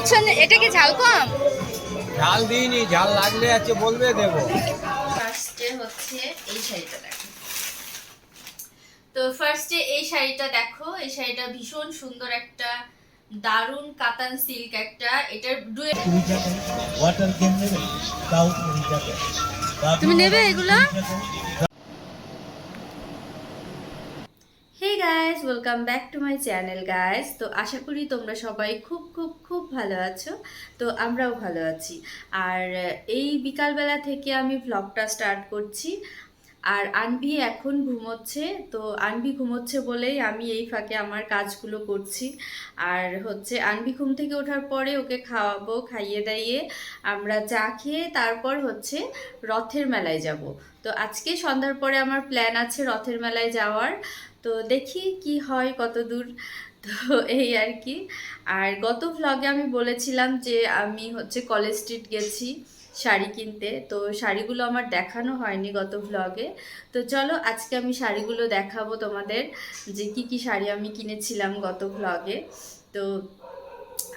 পিছনে এটা কি ঝাল কম? ঝাল দিইনি, ঝাল লাগলে আছে বলবে দেবো। ফার্স্টে হচ্ছে এই শাড়িটা দেখো। তো ফার্স্টে এই শাড়িটা দেখো, এই শাড়িটা ভীষণ সুন্দর একটা দারুন কাতান সিল্ক একটা, এটার তুমি নেবে এগুলা? Hey guys, welcome back to my channel guys. তো আশা করি তোমরা সবাই খুব খুব খুব ভালো আছো। তো আমরাও ভালো আছি। আর এই বিকালবেলা থেকে আমি ভ্লগটা স্টার্ট করছি। আর আনভি এখন ঘুমোচ্ছে। তো আনভি ঘুমোচ্ছে বলেই আমি এই ফাঁকে আমার কাজগুলো করছি। আর হচ্ছে আনভি ঘুম থেকে ওঠার পরে ওকে খাওয়াবো, খাইয়ে দাইয়ে আমরা চা খেয়ে তারপর হচ্ছে রথের মেলায় যাব। তো আজকে সন্ধ্যার পরে আমার প্ল্যান আছে রথের মেলায় যাওয়ার। তো দেখি কি হয় কত দূর। তো এই আর কি। আর গত ভ্লগে আমি বলেছিলাম যে আমি হচ্ছে কলেজ স্ট্রিট গেছি শাড়ি কিনতে। তো শাড়িগুলো আমার দেখানো হয়নি গত ভ্লগে। তো চলো আজকে আমি শাড়িগুলো দেখাবো তোমাদের, যে কি কি শাড়ি আমি কিনেছিলাম গত ভ্লগে। তো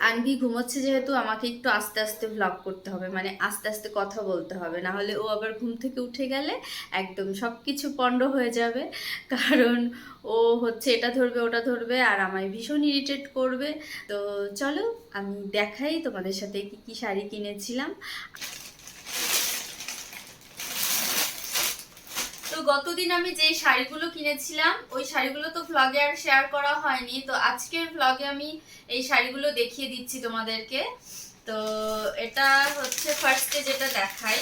আনভি ঘুমোচ্ছে যেহেতু আমাকে একটু আস্তে আস্তে ভ্লগ করতে হবে, মানে আস্তে আস্তে কথা বলতে হবে, না হলে ও আবার ঘুম থেকে উঠে গেলে একদম সব কিছু পণ্ড হয়ে যাবে। কারণ ও হচ্ছে এটা ধরবে ওটা ধরবে আর আমায় ভীষণ ইরিটেট করবে। তো চলো আমি দেখাই তোমাদের সাথে কি কি শাড়ি কিনেছিলাম। তো গতদিন আমি যে শাড়িগুলো কিনেছিলাম ওই শাড়িগুলো তো ভ্লগে আর শেয়ার করা হয়নি। তো আজকের ভ্লগে আমি এই শাড়িগুলো দেখিয়ে দিচ্ছি তোমাদেরকে। তো এটা হচ্ছে ফার্স্টে যেটা দেখাই,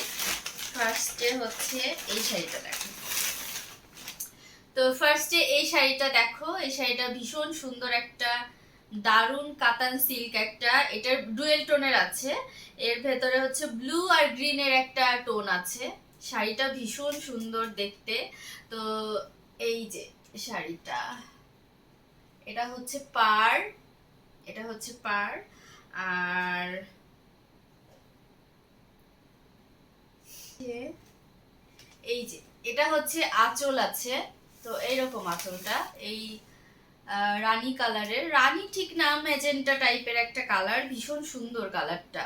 ফার্স্টে হচ্ছে এই শাড়িটা দেখো। তো ফার্স্টে এই শাড়িটা দেখো, এই শাড়িটা ভীষণ সুন্দর একটা দারুন কাতান সিল্ক একটা, এটার ডুয়েল টোনের আছে, এর ভেতরে হচ্ছে ব্লু আর গ্রিনের একটা টোন আছে। শাড়িটা ভীষণ সুন্দর দেখতে। তো এই যে শাড়িটা, এটা হচ্ছে পাড়, এটা হচ্ছে পাড়। আর এই যে এটা হচ্ছে আঁচল আছে। তো এইরকম আঁচলটা, এই রানী কালারের, রানী ঠিক না ম্যাজেন্টা টাইপের একটা কালার, ভীষণ সুন্দর কালারটা।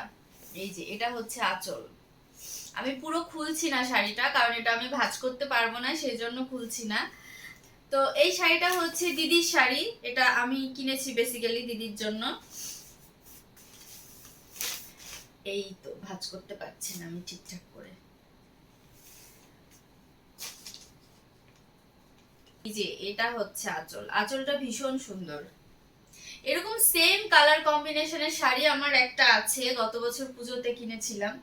এই যে এটা হচ্ছে আঁচল। আমি পুরো খুলছি না শাড়িটা, কারণ এটা আমি ভাঁজ করতে পারবো না, সেই জন্য খুলছি না। তো এই শাড়িটা হচ্ছে দিদির শাড়ি, এটা আমি কিনেছি বেসিক্যালি দিদির জন্য। এই তো ভাঁজ করতে পারছি না আমি ঠিকঠাক করে। এই যে এটা হচ্ছে আঁচল, আঁচলটা ভীষণ সুন্দর। এরকম সেম কালার কম্বিনেশনের শাড়ি আমার একটা আছে, গত বছর পুজোতে কিনেছিলাম।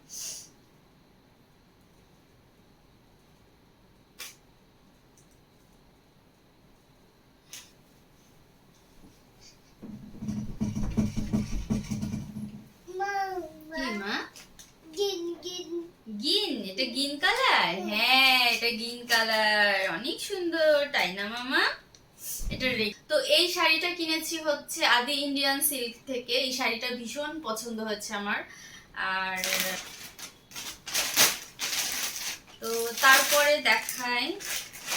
কি মা? গিন, এটা গিন কালার? হ্যাঁ এটা গিন কালার, অনেক সুন্দর তাই না মামা? এটা তো এই শাড়িটা কিনেছি হচ্ছে আদি ইন্ডিয়ান সিল্ক থেকে, এই শাড়িটা ভীষণ পছন্দ হয়েছে আমার। আর তো তারপরে দেখাই,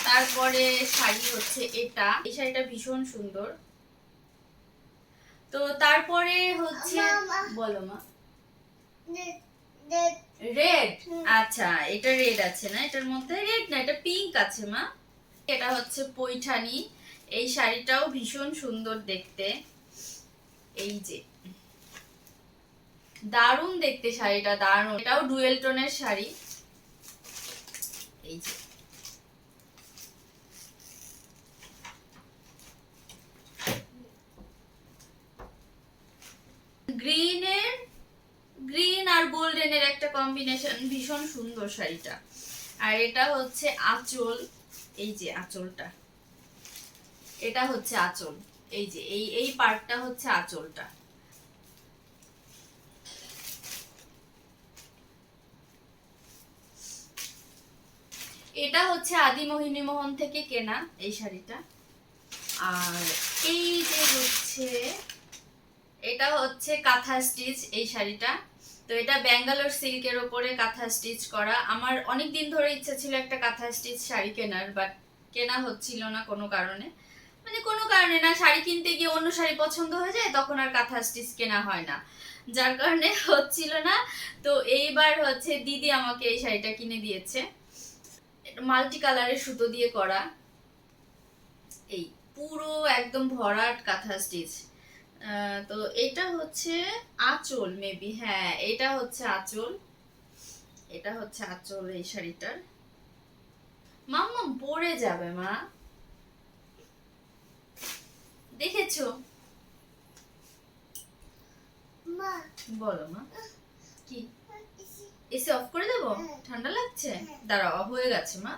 তারপরে শাড়ি হচ্ছে এটা, এই শাড়িটা ভীষণ সুন্দর। তো তারপরে হচ্ছে বলো মা। রেড, আচ্ছা এটা রেড আছে না, এটার মধ্যে রেড না, এটা পিঙ্ক আছে মা। এটা হচ্ছে পৈঠানি, এই শাড়িটাও ভীষণ সুন্দর দেখতে। এই যে দারুণ দেখতে শাড়িটা, দারুণ, এটাও ডুয়েল টোনের শাড়ি। এই যে গ্রিনের, গ্রিন আর গোল্ডেনের একটা কম্বিনেশন, ভীষণ সুন্দর শাড়িটা। আর এটা হচ্ছে আঁচল, এই যে আঁচলটা, এটা হচ্ছে আঁচল। এই যে এই এই পার্টটা হচ্ছে আঁচলটা। এটা হচ্ছে আদি মোহিনী মোহন থেকে কেনা এই শাড়িটা। আর এই যে হচ্ছে এটা হচ্ছে কাঁথা স্টিচ এই শাড়িটা। তো এটা ব্যাঙ্গালোর সিল্কের ওপরে কাঁথা স্টিচ করা। আমার অনেক দিন ধরে ইচ্ছা ছিল একটা কাঁথা স্টিচ শাড়ি কেনার, বাট কেনা হচ্ছিল না কোনো কারণে। মানে কোনো কারণে না, শাড়ি কিনতে গিয়ে অন্য শাড়ি পছন্দ হয়ে যায়, তখন আর কাঁথা স্টিচ কেনা হয় না, যার কারণে হচ্ছিল না। তো এইবার হচ্ছে দিদি আমাকে এই শাড়িটা কিনে দিয়েছে, মাল্টি কালারের সুতো দিয়ে করা, এই পুরো একদম ভরাট কাঁথা স্টিচ। তো এটা হচ্ছে আঁচল, মেবি, হ্যাঁ এটা হচ্ছে আঁচল, এটা হচ্ছে আঁচল এই শাড়িটার। মাম্মা পড়ে যাবে মা, দেখেছো? বলো মা, কি এসি অফ করে দেবো? ঠান্ডা লাগছে, দাঁড়াও, অফ হয়ে গেছে মা।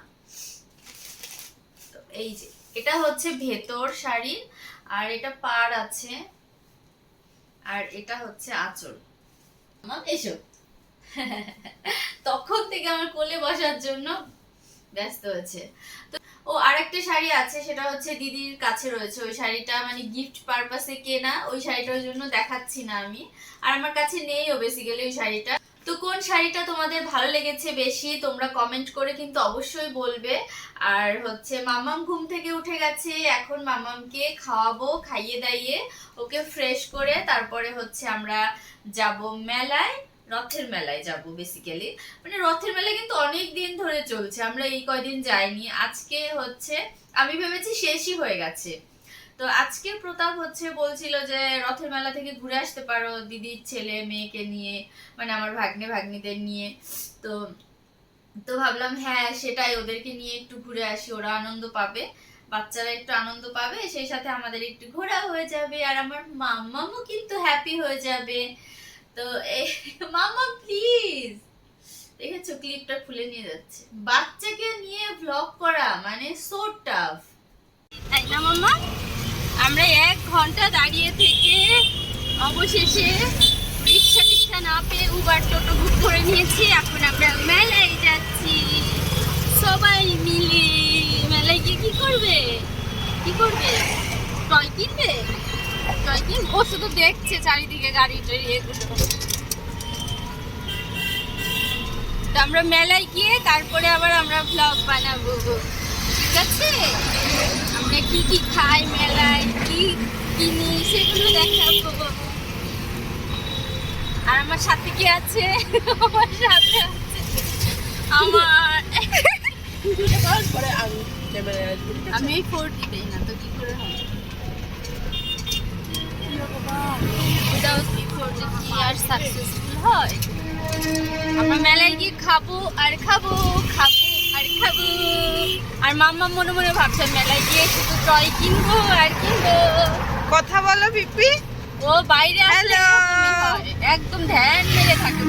তো এই যে এটা হচ্ছে ভেতর শাড়ির, আর এটা পাড় আছে, আর এটা হচ্ছে আঁচল। মা এসো। তখন থেকে আমার কোলে বসার জন্য ব্যস্ত হয়েছে। তো ও আরেকটা শাড়ি আছে, সেটা হচ্ছে দিদির কাছে রয়েছে, ওই শাড়িটা মানে গিফট পারপাসে কেনা, ওই শাড়িটার জন্য দেখাচ্ছি না আমি, আর আমার কাছে নেইও বেসিক্যালি ওই শাড়িটা। তো কোন শাড়িটা তোমাদের ভালো লেগেছে বেশি তোমরা কমেন্ট করে কিন্তু অবশ্যই বলবে। আর হচ্ছে মামাম ঘুম থেকে উঠে গেছে, এখন মামামকে খাওয়াবো, খাইয়ে দাইয়ে ওকে ফ্রেশ করে তারপরে হচ্ছে আমরা যাব মেলায়, রথের মেলায় যাব বেসিক্যালি। মানে রথের মেলায় কিন্তু অনেক দিন ধরে চলছে, আমরা এই কয়দিন যাইনি, আজকে হচ্ছে আমি ভেবেছি শেষই হয়ে গেছে। তো আজকে প্রতাপ হচ্ছে বলছিল যে রথের মেলা থেকে ঘুরে আসতে পারো দিদির ছেলে মেয়েকে নিয়ে, মানে আমার ভাগ্নে ভাগ্নিদের নিয়ে। তো তো ভাবলাম হ্যাঁ সেটাই, ওদেরকে নিয়ে একটু ঘুরে আসি, ওরা আনন্দ পাবে, বাচ্চারা একটু আনন্দ পাবে, সেই সাথে আমাদের একটু ঘোরা হয়ে যাবে, আর আমার মাম্মামও কিন্তু হ্যাপি হয়ে যাবে। তো এই মাম্মা প্লিজ, দেখেছো ক্লিপটা খুলে নিয়ে যাচ্ছে, বাচ্চাকে নিয়ে ভ্লগ করা মানে সো টাফ, তাই না মাম্মা? আমরা 1 ঘন্টা দাঁড়িয়ে থেকে অবশেষে রিক্সা টিক্সা না পেয়ে উবার টোটো বুক করে নিয়েছি, এখন আমরা মেলায় যাচ্ছি সবাই মিলে। মেলায় গিয়ে কি করবে, কি করবে? টয় কিনবে, টয় কিনবে। ও শুধু দেখছে চারিদিকে গাড়ি টাড়ি এগুলো। তো আমরা মেলায় গিয়ে তারপরে আবার আমরা ভ্লগ বানাবো, ঠিক আছে? আমরা কি কি খাই মেলায়, কি কিনি সেগুলো দেখাবো। আর আমার সাথে কি আছে? আমার সাথে আছে আমার আমি এই 40 দেই না তো কি করে হবে? উইদাউট 40 কি আর সাকসেসফুল হয়? আমরা মেলায় গিয়ে খাবো আর খাবো, খাবো আর খাবো। আর মাম্মা মনে মনে ভাবছে মেলায় গিয়ে শুধু টয় কিনবো আর কিনবো। কথা বলো পিপি। ও বাইরে আসলে একদম ধ্যান মেরে থাকে।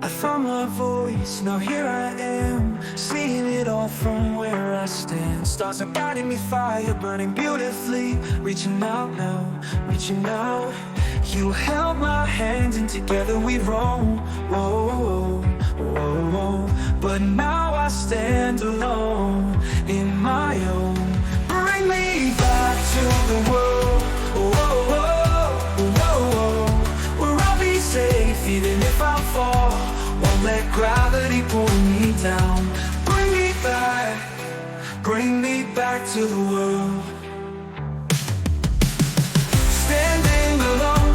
I found my voice, now here I am, seeing it all from where I stand. Stars are guiding me, fire burning beautifully, reaching out now, reaching out. You held my hand and together we roam. Whoa, whoa, whoa. But now I stand alone in my own. Bring me back to the world. Whoa, whoa, whoa, whoa. Where I'll be safe even if I fall. Won't let go gravity pull me down. Bring me back to the world. Standing alone,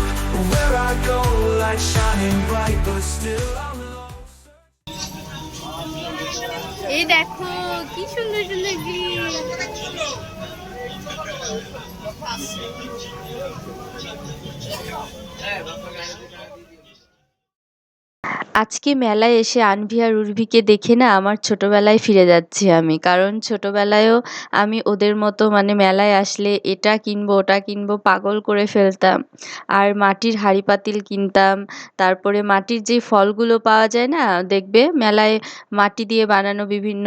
where I go, light shining bright, but still I'm lost. এই দেখো কি সুন্দর সুন্দর grill. আজকে মেলায় এসে আনভি আর উর্ভিকে দেখে না আমার ছোটবেলায় ফিরে যাচ্ছি আমি। কারণ ছোটবেলায়ও আমি ওদের মতো মানে মেলায় আসলে এটা কিনবো ওটা কিনবো পাগল করে ফেলতাম। আর মাটির হাঁড়ি পাতিল কিনতাম। তারপরে মাটির যে ফলগুলো পাওয়া যায় না দেখবে মেলায় মাটি দিয়ে বানানো বিভিন্ন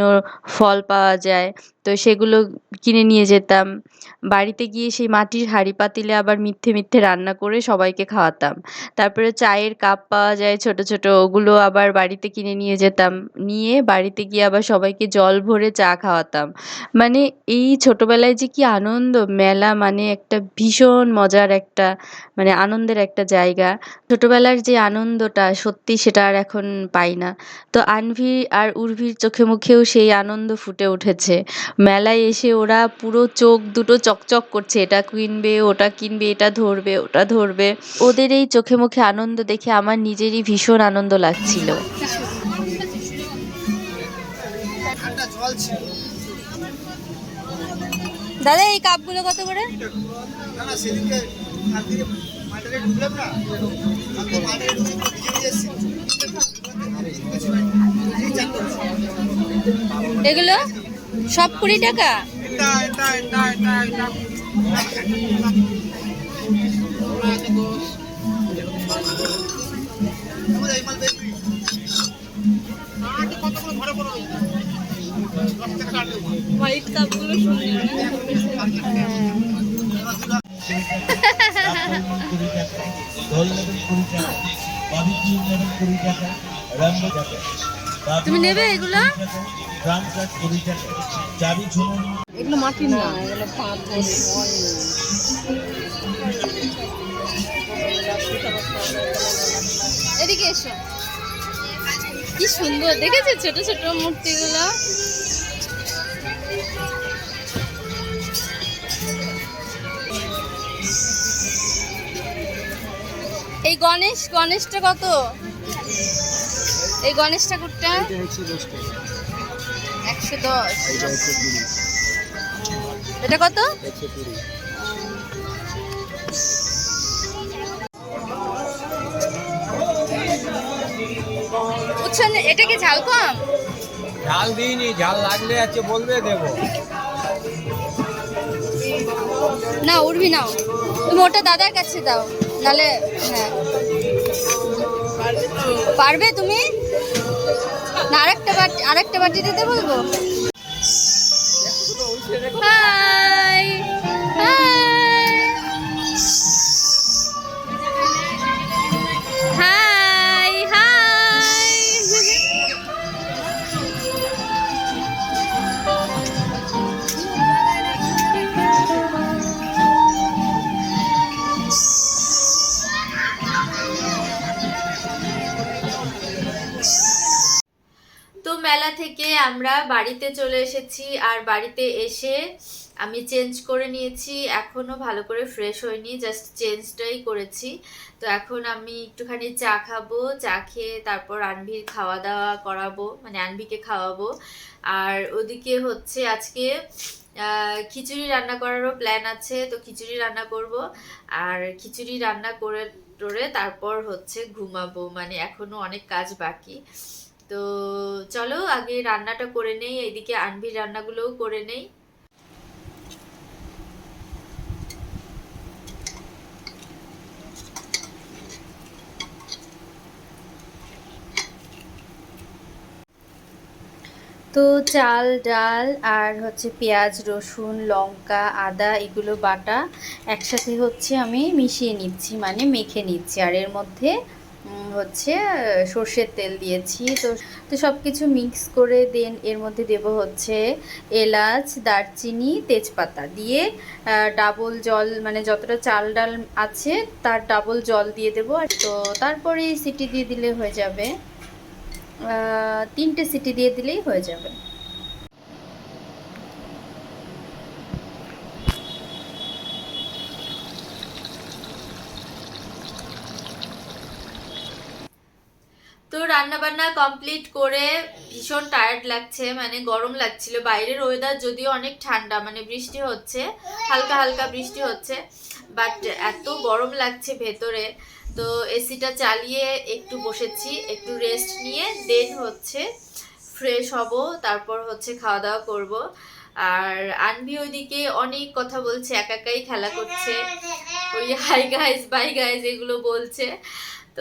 ফল পাওয়া যায়। তো সেগুলো কিনে নিয়ে যেতাম। বাড়িতে গিয়ে সেই মাটির হাঁড়ি পাতিলে আবার মিথ্যে মিথ্যে রান্না করে সবাইকে খাওয়াতাম। তারপরে চায়ের কাপ পাওয়া যায় ছোট ছোট, ওগুলো আবার বাড়িতে কিনে নিয়ে যেতাম। নিয়ে বাড়িতে গিয়ে আবার সবাইকে জল ভরে চা খাওয়াতাম। মানে এই ছোটবেলায় যে কি আনন্দ! মেলা মানে একটা ভীষণ মজার একটা মানে আনন্দের একটা জায়গা। ছোটবেলার যে আনন্দটা সত্যি সেটা আর এখন পাই না। তো আনভি আর উর্ভির চোখে মুখেও সেই আনন্দ ফুটে উঠেছে। মেলায় এসে ওরা পুরো চোখ দুটো চকচক করছে, এটা কিনবে ওটা কিনবে, এটা ধরবে ওটা ধরবে। ওদের এই চোখে মুখে আনন্দ দেখে আমার নিজেরই ভীষণ আনন্দ লাগছিল। দাদা এই কাপগুলো কত করে? এগুলো সব 20 টাকা? হোয়াইট কাপগুলো তুমি নেবে এগুলো? এগুলো মাটির না, এগুলো পাথর। এদিকে এসো, কি সুন্দর দেখেছো ছোট ছোট মূর্তিগুলো। এই গণেশটা কত? এই গণেশ ঠাকুরটা 110। এটা কত? বুঝছেন এটা কি ঝাল কম? ঝাল দিইনি, ঝাল লাগলে আছে বলবে দেবো। না উর্ভি নাও, তুমি ওটা দাদার কাছে দাও নালে। হ্যাঁ পারবে তুমি? না আরেকটা বাটি দিতে বলবো। High high high high. তো মেলা থেকে আমরা বাড়িতে চলে এসেছি। আর বাড়িতে এসে আমি চেঞ্জ করে নিয়েছি, এখনো ভালো করে ফ্রেশ হয়নি, জাস্ট চেঞ্জটাই করেছি। তো এখন আমি একটুখানি চা খাবো, চা খেয়ে তারপর আনভির খাওয়া দাওয়া করাবো, মানে আনভিকে খাওয়াবো। আর ওদিকে হচ্ছে আজকে খিচুড়ি রান্না করারও প্ল্যান আছে, তো খিচুড়ি রান্না করব। আর খিচুড়ি রান্না করে টোরে তারপর হচ্ছে ঘুমাবো, মানে এখনো অনেক কাজ বাকি। তো চলো আগে রান্নাটা করে নেই, এইদিকে আনভির রান্নাগুলোও করে নেই। তো চাল ডাল আর হচ্ছে পেঁয়াজ রসুন লঙ্কা আদা এগুলো বাটা একসাথে হচ্ছে আমি মিশিয়ে নিচ্ছি, মানে মেখে নিচ্ছি। আর এর মধ্যে হচ্ছে সর্ষের তেল দিয়েছি। তো সব কিছু মিক্স করে দেন এর মধ্যে দেব হচ্ছে এলাচ দারচিনি তেজপাতা দিয়ে ডাবল জল, মানে যতটা চাল ডাল আছে তার ডাবল জল দিয়ে দেবো। তো তারপরে সিটি দিয়ে দিলে হয়ে যাবে। 3টে সিটি দিয়ে দিলেই হয়ে যাবে। তো রান্না বান্না কমপ্লিট করে ভীষণ টায়ার্ড লাগছে, মানে গরম লাগছিল। বাইরের ওয়েদার যদিও অনেক ঠান্ডা, মানে বৃষ্টি হচ্ছে, হালকা হালকা বৃষ্টি হচ্ছে, বাট এত গরম লাগছে ভেতরে। তো এসিটা চালিয়ে একটু বসেছি, একটু রেস্ট নিয়ে দেন হচ্ছে ফ্রেশ হব, তারপর হচ্ছে খাওয়া দাওয়া করব। আর আনভি ওইদিকে অনেক কথা বলছে, একা একাই খেলা করছে, ওই হাই গাইজ বাই গাইজ এগুলো বলছে।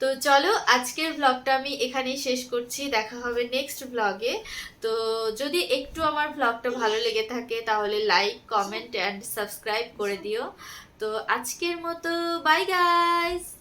তো চলো আজকের ব্লগটা আমি এখানেই শেষ করছি, দেখা হবে নেক্সট ব্লগে। তো যদি একটু আমার ব্লগটা ভালো লেগে থাকে তাহলে লাইক, কমেন্ট অ্যান্ড সাবস্ক্রাইব করে দিও। তো আজকের মতো বাই গাইস।